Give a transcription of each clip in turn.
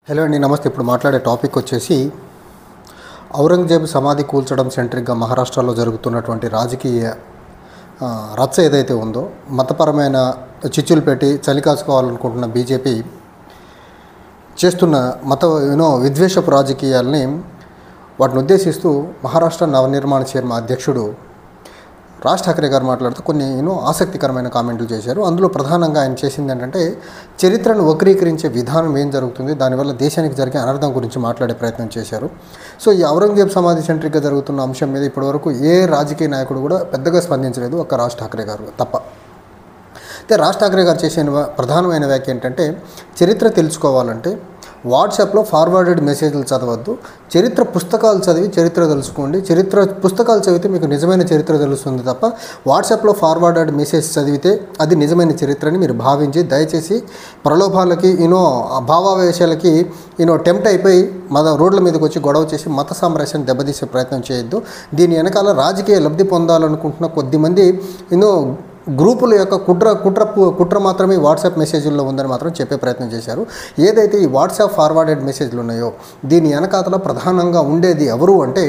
Hello అండి, నమస్తే. ఇప్పుడు మాట్లాడే టాపిక్ వచ్చేసి ఔరంగజేబు సమాధి కూల్చడం సెంట్రిక్గా మహారాష్ట్రలో జరుగుతున్నటువంటి రాజకీయ రచ్చ ఏదైతే ఉందో, మతపరమైన చిచ్చులు పెట్టి చలికాచుకోవాలనుకుంటున్న బీజేపీ చేస్తున్న విద్వేషపు రాజకీయాల్ని వాటిని ఉద్దేశిస్తూ మహారాష్ట్ర నవనిర్మాణ చైర్మన్ అధ్యక్షుడు రాజ్ ఠాక్రే గారు మాట్లాడుతూ కొన్ని ఆసక్తికరమైన కామెంట్లు చేశారు. అందులో ప్రధానంగా ఆయన చేసింది ఏంటంటే, చరిత్రను వక్రీకరించే విధానం ఏం జరుగుతుంది, దానివల్ల దేశానికి జరిగే అనర్థం గురించి మాట్లాడే ప్రయత్నం చేశారు. సో ఈ ఔరంగజేబ్ సమాధి సెంట్రిక్గా జరుగుతున్న అంశం మీద ఇప్పటివరకు ఏ రాజకీయ నాయకుడు కూడా పెద్దగా స్పందించలేదు, ఒక్క రాజ్ ఠాక్రే గారు తప్ప. అయితే రాజ్ ఠాక్రే గారు చేసిన ప్రధానమైన వ్యాఖ్య ఏంటంటే, చరిత్ర తెలుసుకోవాలంటే వాట్సాప్లో ఫార్వర్డెడ్ మెసేజ్లు చదవద్దు, చరిత్ర పుస్తకాలు చదివి చరిత్ర తెలుసుకోండి. చరిత్ర పుస్తకాలు చదివితే మీకు నిజమైన చరిత్ర తెలుస్తుంది తప్ప వాట్సాప్లో ఫార్వర్డెడ్ మెసేజ్ చదివితే అది నిజమైన చరిత్రని మీరు భావించి, దయచేసి ప్రలోభాలకి భావావేశాలకి టెంప్ట్ అయిపోయి రోడ్ల మీదకి వచ్చి గొడవ చేసి మత సామరస్యాన్ని దెబ్బతీసే ప్రయత్నం చేయొద్దు. దీని వెనకాల రాజకీయ లబ్ధి పొందాలనుకుంటున్న కొద్దిమంది గ్రూపుల యొక్క కుట్ర మాత్రమే వాట్సాప్ మెసేజ్ల్లో ఉందని మాత్రం చెప్పే ప్రయత్నం చేశారు. ఏదైతే ఈ వాట్సాప్ ఫార్వర్డెడ్ మెసేజ్లు ఉన్నాయో దీని వెనకాతల ప్రధానంగా ఉండేది ఎవరు అంటే,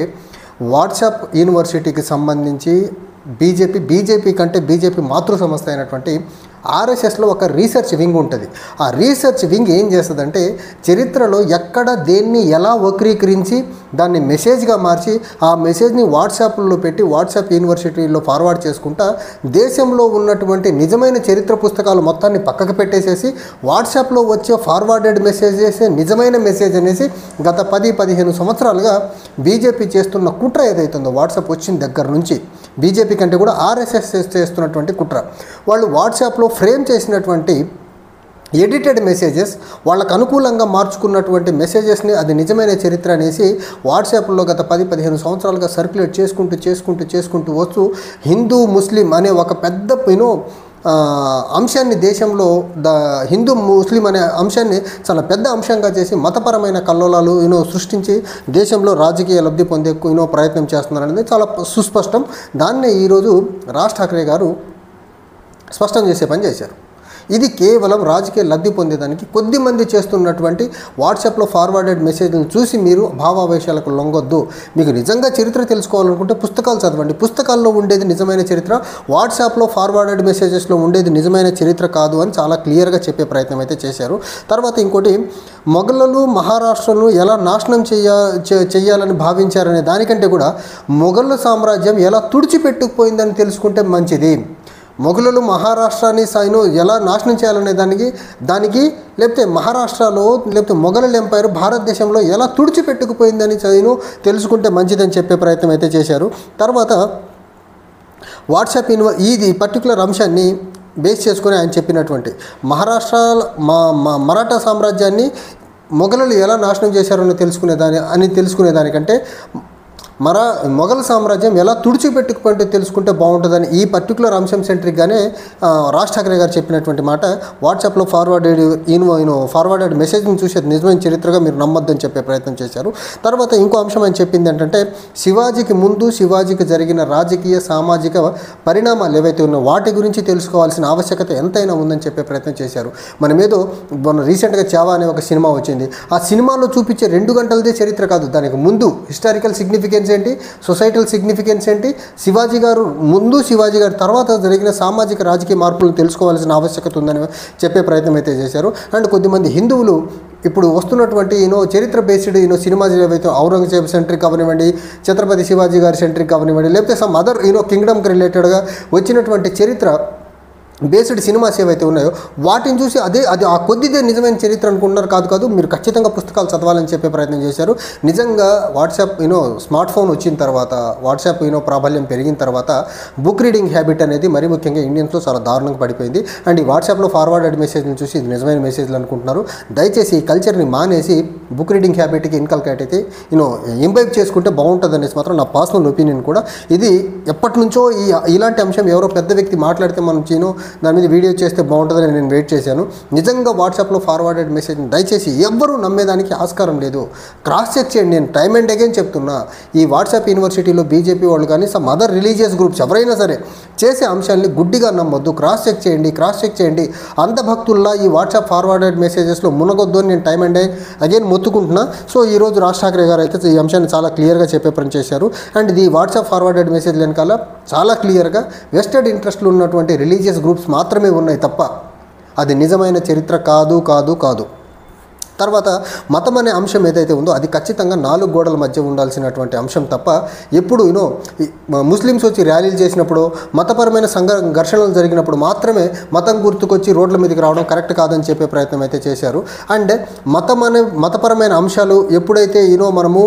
వాట్సాప్ యూనివర్సిటీకి సంబంధించి బీజేపీ కంటే బీజేపీ మాతృ సంస్థ అయినటువంటి ఆర్ఎస్ఎస్లో ఒక రీసెర్చ్ వింగ్ ఉంటుంది. ఆ రీసెర్చ్ వింగ్ ఏం చేస్తుందంటే, చరిత్రలో ఎక్కడ దేన్ని ఎలా వక్రీకరించి దాన్ని మెసేజ్గా మార్చి ఆ మెసేజ్ని వాట్సాప్లో పెట్టి వాట్సాప్ యూనివర్సిటీలో ఫార్వర్డ్ చేసుకుంటా దేశంలో ఉన్నటువంటి నిజమైన చరిత్ర పుస్తకాలు మొత్తాన్ని పక్కకు పెట్టేసేసి వాట్సాప్లో వచ్చే ఫార్వర్డెడ్ మెసేజెస్ నిజమైన మెసేజ్ అనేసి గత 10-15 సంవత్సరాలుగా బీజేపీ చేస్తున్న కుట్ర ఏదైతుందో, వాట్సాప్ వచ్చిన దగ్గర నుంచి బీజేపీ కంటే కూడా ఆర్ఎస్ఎస్ చేస్తున్నటువంటి కుట్ర. వాళ్ళు వాట్సాప్లో ఫ్రేమ్ చేసినటువంటి ఎడిటెడ్ మెసేజెస్, వాళ్ళకు అనుకూలంగా మార్చుకున్నటువంటి మెసేజెస్ని అది నిజమైన చరిత్ర అనేసి వాట్సాప్లో గత 10-15 సంవత్సరాలుగా సర్క్యులేట్ చేసుకుంటూ వస్తూ హిందూ ముస్లిం అనే ఒక పెద్ద అంశాన్ని దేశంలో హిందూ ముస్లిం అనే అంశాన్ని చాలా పెద్ద అంశంగా చేసి మతపరమైన కల్లోలాలు సృష్టించి దేశంలో రాజకీయ లబ్ధి పొందే ప్రయత్నం చేస్తున్నారనేది చాలా సుస్పష్టం. దాన్నే ఈరోజు రాజ్ ఠాక్రే గారు స్పష్టం చేసే పని చేశారు. ఇది కేవలం రాజకీయ లబ్ధి పొందేదానికి కొద్దిమంది చేస్తున్నటువంటి వాట్సాప్లో ఫార్వర్డెడ్ మెసేజ్లను చూసి మీరు భావావేశాలకు లొంగొద్దు. మీకు నిజంగా చరిత్ర తెలుసుకోవాలనుకుంటే పుస్తకాలు చదవండి. పుస్తకాల్లో ఉండేది నిజమైన చరిత్ర, వాట్సాప్లో ఫార్వర్డెడ్ మెసేజెస్లో ఉండేది నిజమైన చరిత్ర కాదు అని చాలా క్లియర్గా చెప్పే ప్రయత్నం అయితే చేశారు. తర్వాత ఇంకోటి, మొఘలులు మహారాష్ట్రను ఎలా నాశనం చేయాలని భావించారనే దానికంటే కూడా మొఘలు సామ్రాజ్యం ఎలా తుడిచిపెట్టుకుపోయిందని తెలుసుకుంటే మంచిది. మొఘలులు మహారాష్ట్రాన్ని ఎలా నాశనం చేయాలనే దానికి లేకపోతే మహారాష్ట్రలో లేకపోతే మొఘల్ ఎంపైర్ భారతదేశంలో ఎలా తుడిచిపెట్టుకుపోయిందని తెలుసుకుంటే మంచిదని చెప్పే ప్రయత్నం అయితే చేశారు. తర్వాత వాట్సాప్ ఇది పర్టికులర్ అంశాన్ని బేస్ చేసుకొని ఆయన చెప్పినటువంటి మరాఠా సామ్రాజ్యాన్ని మొఘలులు ఎలా నాశనం చేశారని తెలుసుకునేదానికంటే మొఘల్ సామ్రాజ్యం ఎలా తుడిచిపెట్టుకుపోయిందో తెలుసుకుంటే బాగుంటుందని ఈ పర్టికులర్ అంశం సెంట్రిక్గానే రాజ్ ఠాక్రే గారు చెప్పినటువంటి మాట. వాట్సాప్లో ఫార్వర్డెడ్ మెసేజ్ని చూసి అది నిజమైన చరిత్రగా మీరు నమ్మొద్దని చెప్పే ప్రయత్నం చేశారు. తర్వాత ఇంకో అంశం ఆయన చెప్పింది ఏంటంటే, శివాజీకి జరిగిన రాజకీయ సామాజిక పరిణామాలు ఏవైతే ఉన్నాయో వాటి గురించి తెలుసుకోవాల్సిన ఆవశ్యకత ఎంతైనా ఉందని చెప్పే ప్రయత్నం చేశారు. మొన్న రీసెంట్గా చావా అనే ఒక సినిమా వచ్చింది. ఆ సినిమాలో చూపించే 2 గంటలదే చరిత్ర కాదు, దానికి ముందు హిస్టారికల్ సిగ్నిఫికెన్స్ ఏంటి, సొసైటల్ సిగ్నిఫికెన్స్ ఏంటి, శివాజీ గారు తర్వాత జరిగిన సామాజిక రాజకీయ మార్పులను తెలుసుకోవాల్సిన ఆవశ్యకత ఉందని చెప్పే ప్రయత్నం అయితే చేశారు. అండ్ కొద్దిమంది హిందువులు ఇప్పుడు వస్తున్నటువంటి చరిత్ర బేస్డ్ సినిమాస్ ఏవైతే ఔరంగజేబ్ సెంట్రిక్ అవనివ్వండి, ఛత్రపతి శివాజీ గారి సెంట్రిక్ అవనివ్వండి, లేకపోతే సమ్ అదర్ కింగ్డమ్కి రిలేటెడ్గా వచ్చినటువంటి చరిత్ర బేస్డ్ సినిమాస్ ఏవైతే ఉన్నాయో వాటిని చూసి అది ఆ కొద్దిదే నిజమైన చరిత్ర అనుకుంటున్నారు. కాదు, మీరు ఖచ్చితంగా పుస్తకాలు చదవాలని చెప్పే ప్రయత్నం చేశారు. నిజంగా వాట్సాప్ స్మార్ట్ ఫోన్ వచ్చిన తర్వాత, వాట్సాప్ ప్రాబల్యం పెరిగిన తర్వాత బుక్ రీడింగ్ హ్యాబిట్ అనేది మరీ ముఖ్యంగా ఇండియన్స్లో చాలా దారుణంగా పడిపోయింది. అండ్ ఈ వాట్సాప్లో ఫార్వర్డెడ్ మెసేజ్ని చూసి ఇది నిజమైన మెసేజ్లు అనుకుంటున్నారు. దయచేసి ఈ కల్చర్ని మానేసి బుక్ రీడింగ్ హ్యాబిట్కి ఇన్కల్కేట్ అయితే ఇంబైబ్ చేసుకుంటే బాగుంటుంది అనేసి మాత్రం నా పర్సనల్ ఒపీనియన్ కూడా. ఇది ఎప్పటి నుంచో ఇలాంటి అంశం ఎవరో పెద్ద వ్యక్తి మాట్లాడితే మనం దాని మీద వీడియో చేస్తే బాగుంటుందని నేను వెయిట్ చేశాను. నిజంగా వాట్సాప్లో ఫార్వర్డెడ్ మెసేజ్ని దయచేసి ఎవ్వరూ నమ్మేదానికి ఆస్కారం లేదు. క్రాస్ చెక్ చేయండి. నేను టైమ్ అండ్ అగైన్ చెప్తున్నా, ఈ వాట్సాప్ యూనివర్సిటీలో బీజేపీ వాళ్ళు కానీ సమ్ అదర్ రిలీజియస్ గ్రూప్స్ ఎవరైనా సరే చేసే అంశాన్ని గుడ్డిగా నమ్మొద్దు. క్రాస్ చెక్ చేయండి. అంధభక్తుల్లా ఈ వాట్సాప్ ఫార్వర్డెడ్ మెసేజెస్లో మునగొద్దు అని నేను టైమ్ అండ్ అగైన్ మొత్తుకుంటున్నా. సో ఈరోజు రాజ్ ఠాక్రే గారు అయితే ఈ అంశాన్ని చాలా క్లియర్గా చెప్పే పని చేశారు. అండ్ ఇది వాట్సాప్ ఫార్వర్డెడ్ మెసేజ్ వెనకాల చాలా క్లియర్గా వెస్టెడ్ ఇంట్రెస్ట్లు ఉన్నటువంటి రిలీజియస్ గ్రూప్స్ మాత్రమే ఉన్నాయి తప్ప అది నిజమైన చరిత్ర కాదు. తర్వాత మతం అనే అంశం ఏదైతే ఉందో అది ఖచ్చితంగా 4 గోడల మధ్య ఉండాల్సినటువంటి అంశం తప్ప ఎప్పుడు ముస్లిమ్స్ వచ్చి ర్యాలీలు చేసినప్పుడు మతపరమైన ఘర్షణలు జరిగినప్పుడు మాత్రమే మతం గుర్తుకొచ్చి రోడ్ల మీదకి రావడం కరెక్ట్ కాదని చెప్పే ప్రయత్నం అయితే చేశారు. అండ్ మతపరమైన అంశాలు ఎప్పుడైతే మనము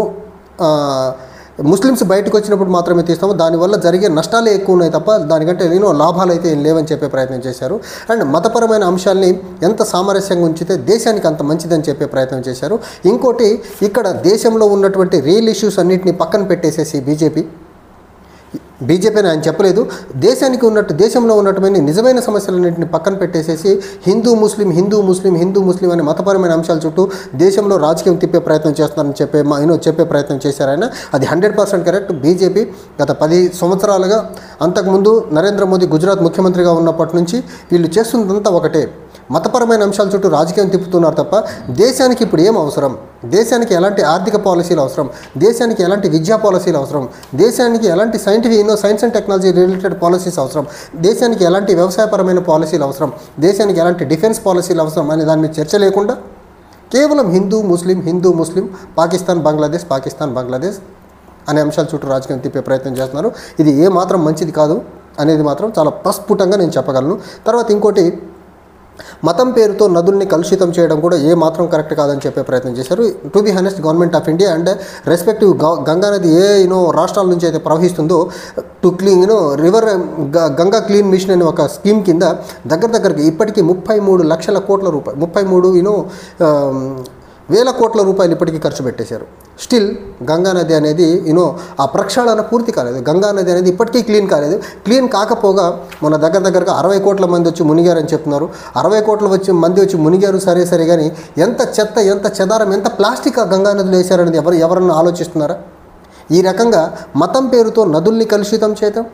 ముస్లిమ్స్ బయటకు వచ్చినప్పుడు మాత్రమే తీస్తాము, దానివల్ల జరిగే నష్టాలే ఎక్కువ ఉన్నాయి తప్ప దానికంటే లాభాలు అయితే ఏం లేవని చెప్పే ప్రయత్నం చేశారు. అండ్ మతపరమైన అంశాలని ఎంత సామరస్యంగా ఉంచితే దేశానికి అంత మంచిదని చెప్పే ప్రయత్నం చేశారు. ఇంకోటి, ఇక్కడ దేశంలో ఉన్నటువంటి రియల్ ఇష్యూస్ అన్నింటినీ పక్కన పెట్టేసేసి బీజేపీ అని ఆయన చెప్పలేదు, దేశంలో ఉన్నటువంటి నిజమైన సమస్యలన్నింటినీ పక్కన పెట్టేసేసి హిందూ ముస్లిం అనే మతపరమైన అంశాల చుట్టూ దేశంలో రాజకీయం తిప్పే ప్రయత్నం చేస్తున్నారని చెప్పే ప్రయత్నం చేశారు ఆయన. అది 100% కరెక్ట్. బీజేపీ గత 10 సంవత్సరాలుగా, అంతకుముందు నరేంద్ర మోదీ గుజరాత్ ముఖ్యమంత్రిగా ఉన్నప్పటి నుంచి వీళ్ళు చేస్తున్నదంతా ఒకటే, మతపరమైన అంశాల చుట్టూ రాజకీయం తిప్పుతున్నారు తప్ప దేశానికి ఇప్పుడు ఏం అవసరం, దేశానికి ఎలాంటి ఆర్థిక పాలసీలు అవసరం, దేశానికి ఎలాంటి విద్యా పాలసీలు అవసరం, దేశానికి ఎలాంటి science and technology related policies అవసరం, దేశానికి ఎలాంటి వ్యవసాయపరమైన పాలసీలు అవసరం, దేశానికి ఎలాంటి డిఫెన్స్ పాలసీలు అవసరం అనే దాని మీద చర్చ లేకుండా కేవలం హిందూ ముస్లిం పాకిస్తాన్ బంగ్లాదేశ్ అనే అంశాల చుట్టూ రాజకీయం తిప్పే ప్రయత్నం చేస్తున్నారు. ఇది ఏమాత్రం మంచిది కాదు అనేది మాత్రం చాలా ప్రస్ఫుటంగా నేను చెప్పగలను. తర్వాత ఇంకోటి, మతం పేరుతో నదుల్ని కలుషితం చేయడం కూడా ఏమాత్రం కరెక్ట్ కాదని చెప్పే ప్రయత్నం చేశారు. To be honest, government of India and respective Ganga నది రాష్ట్రాల నుంచి అయితే ప్రవహిస్తుందో to clean Ganga clean mission అనే ఒక స్కీమ్ కింద దగ్గరికి ఇప్పటికీ 33 లక్షల కోట్ల రూపాయలు 33,000 కోట్ల రూపాయలు ఇప్పటికీ ఖర్చు పెట్టేశారు. స్టిల్ గంగా నది అనేది ఆ ప్రక్షాళన పూర్తి కాలేదు. గంగా నది అనేది ఇప్పటికీ క్లీన్ కాలేదు. క్లీన్ కాకపోగా మన దగ్గరగా 60 కోట్ల మంది వచ్చి మునిగారని చెప్తున్నారు. 60 కోట్ల మంది వచ్చి మునిగారు సరే కానీ ఎంత చెత్త, ఎంత చెదారం, ఎంత ప్లాస్టిక్ ఆ గంగా నదిలో వేశారనేది ఎవరన్నా ఆలోచిస్తున్నారా? ఈ రకంగా మతం పేరుతో నదుల్ని కలుషితం చేయడం,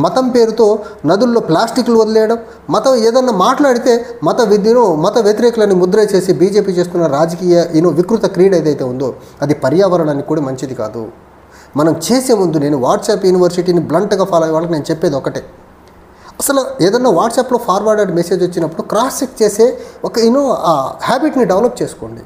మతం పేరుతో నదుల్లో ప్లాస్టిక్లు వదిలేయడం, మతం ఏదన్నా మాట్లాడితే మత వ్యతిరేకులని ముద్ర చేసి బీజేపీ చేస్తున్న రాజకీయ వికృత క్రీడ ఏదైతే ఉందో అది పర్యావరణానికి కూడా మంచిది కాదు. మనం చేసే ముందు నేను వాట్సాప్ యూనివర్సిటీని బ్లంట్గా ఫాలో అయ్యే వాళ్ళకి నేను చెప్పేది ఒకటే, అసలు ఏదన్నా వాట్సాప్లో ఫార్వర్డెడ్ మెసేజ్ వచ్చినప్పుడు క్రాస్ చెక్ చేసే ఒక ఆ హ్యాబిట్ని డెవలప్ చేసుకోండి.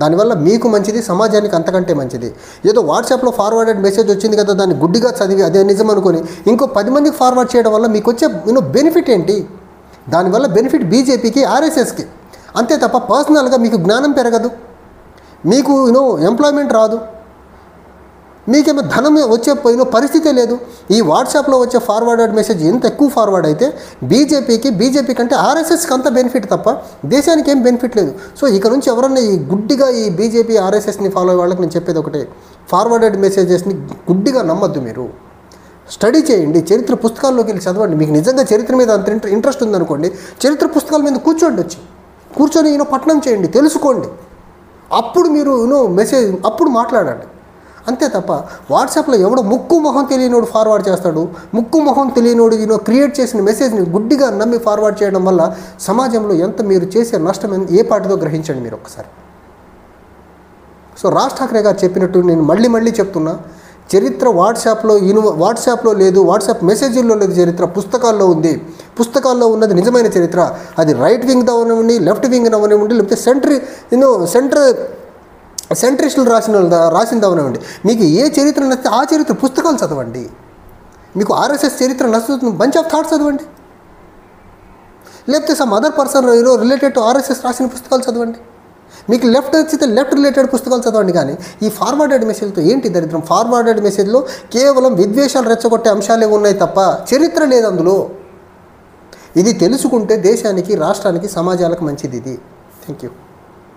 దానివల్ల మీకు మంచిది, సమాజానికి అంతకంటే మంచిది. ఏదో వాట్సాప్లో ఫార్వర్డెడ్ మెసేజ్ వచ్చింది కదా దాన్ని గుడ్డిగా చదివి అదే నిజం అనుకొని ఇంకో 10 మందికి ఫార్వర్డ్ చేయడం వల్ల మీకు వచ్చే బెనిఫిట్ ఏంటి? దానివల్ల బెనిఫిట్ బీజేపీకి, ఆర్ఎస్ఎస్కి, అంతే తప్ప పర్సనల్గా మీకు జ్ఞానం పెరగదు, మీకు ఎంప్లాయ్మెంట్ రాదు, మీకేమో ధనం వచ్చే పరిస్థితే లేదు. ఈ వాట్సాప్లో వచ్చే ఫార్వర్డెడ్ మెసేజ్ ఎంత ఎక్కువ ఫార్వర్డ్ అయితే బీజేపీ కంటే ఆర్ఎస్ఎస్కి అంత బెనిఫిట్ తప్ప దేశానికి ఏం బెనిఫిట్ లేదు. సో ఇక నుంచి ఎవరన్నా ఈ గుడ్డిగా ఈ బీజేపీ ఆర్ఎస్ఎస్ని ఫాలో అయ్యే వాళ్ళకి నేను చెప్పేది ఒకటే, ఫార్వర్డెడ్ మెసేజెస్ని గుడ్డిగా నమ్మద్దు. మీరు స్టడీ చేయండి, చరిత్ర పుస్తకాల్లోకి వెళ్ళి చదవండి. మీకు నిజంగా చరిత్ర మీద అంత ఇంట్రెస్ట్ ఉందనుకోండి, చరిత్ర పుస్తకాల మీద కూర్చొని పఠనం చేయండి, తెలుసుకోండి. అప్పుడు మీరు మెసేజ్ అప్పుడు మాట్లాడండి. అంతే తప్ప వాట్సాప్లో ఎవడో ముక్కు మొహం తెలియనోడు ఫార్వర్డ్ చేస్తాడు, ముక్కు మొహం తెలియనోడు క్రియేట్ చేసిన మెసేజ్ని గుడ్డిగా నమ్మి ఫార్వర్డ్ చేయడం వల్ల సమాజంలో ఎంత మీరు చేసే నష్టం ఏ పాటితో గ్రహించండి మీరు ఒకసారి. సో రాజ్ ఠాక్రే గారు చెప్పినట్టు నేను మళ్ళీ చెప్తున్నా, చరిత్ర వాట్సాప్లో లేదు, వాట్సాప్ మెసేజ్ల్లో లేదు, చరిత్ర పుస్తకాల్లో ఉంది. పుస్తకాల్లో ఉన్నది నిజమైన చరిత్ర. అది రైట్ వింగ్ అవనివ్వండి, లెఫ్ట్ వింగ్ అవనివ్వండి, లేకపోతే సెంట్రిస్టులు రాసింది అవనివ్వండి. మీకు ఏ చరిత్ర నచ్చితే ఆ చరిత్ర పుస్తకాలు చదవండి. మీకు ఆర్ఎస్ఎస్ చరిత్ర నచ్చుతుంది, బంచ్ ఆఫ్ థాట్స్ చదవండి, లేకపోతే some other person related to RSS రాసిన పుస్తకాలు చదవండి. మీకు లెఫ్ట్ నచ్చితే లెఫ్ట్ రిలేటెడ్ పుస్తకాలు చదవండి. కానీ ఈ ఫార్వర్డెడ్ మెసేజ్తో ఏంటి దరిద్రం? ఫార్వర్డెడ్ మెసేజ్లో కేవలం విద్వేషాలు రెచ్చగొట్టే అంశాలే ఉన్నాయి తప్ప చరిత్ర లేదు అందులో. ఇది తెలుసుకుంటే దేశానికి, రాష్ట్రానికి, సమాజాలకు మంచిది ఇది. Thank you.